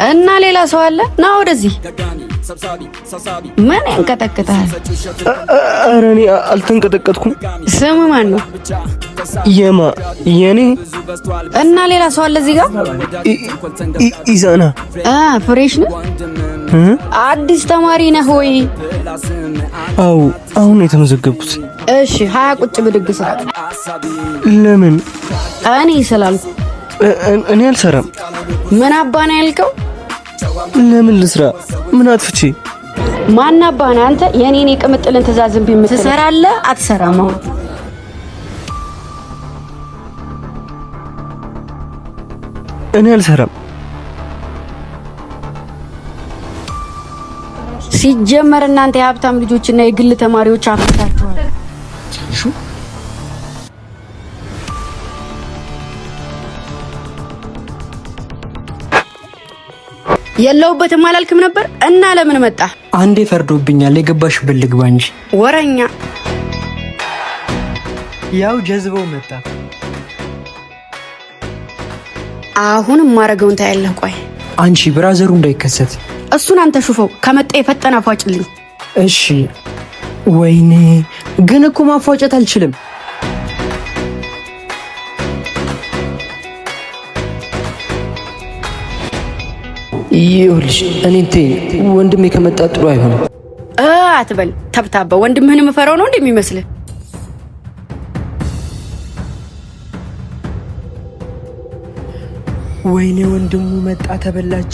እና ሌላ ሰው አለ ና ወደዚህ ምን ያንቀጠቅጣል? ኧረ እኔ አልተንቀጠቀጥኩም። ስም ማን ነው? የኔ እና ሌላ ሰው አለ እዚህ ጋር? ኢዛና ፍሬሽ ነህ? አዲስ ተማሪ ነህ ወይ? አዎ አሁን የተመዘገብኩት። እሺ 20 ቁጭ ብድግ ስራ። ለምን? እኔ ስላልኩ። እኔ አልሰራም። ምን አባ ነው ያልከው? ለምን ልስራ? ምን አጥፍቼ? ማን አባ ነህ አንተ? የኔን የቅምጥልን ትእዛዝን ቢምት ትሰራለህ አትሰራም? እኔ አልሰራም። ሲጀመር እናንተ የሀብታም ልጆችና የግል ተማሪዎች አፍታችኋል። የለውበትም አላልክም ነበር? እና ለምን መጣ? አንዴ ፈርዶብኛል። የገባሽበት ልግባ እንጂ ወረኛ። ያው ጀዝበው መጣ። አሁን ማረገውን ታያለህ። ቆይ አንቺ ብራዘሩ እንዳይከሰት እሱን አንተ ሹፈው። ከመጣ የፈጠነ አፏጭልኝ። እሺ። ወይኔ ግን እኮ ማፏጨት አልችልም። ይኸውልሽ እኔን ተይኝ። ወንድሜ ከመጣ ጥሩ አይሆንም። አትበል ተብታባ። ወንድምህን የምፈራው ነው እንደሚመስልህ? ወይኔ ወንድሙ መጣ። ተበላች።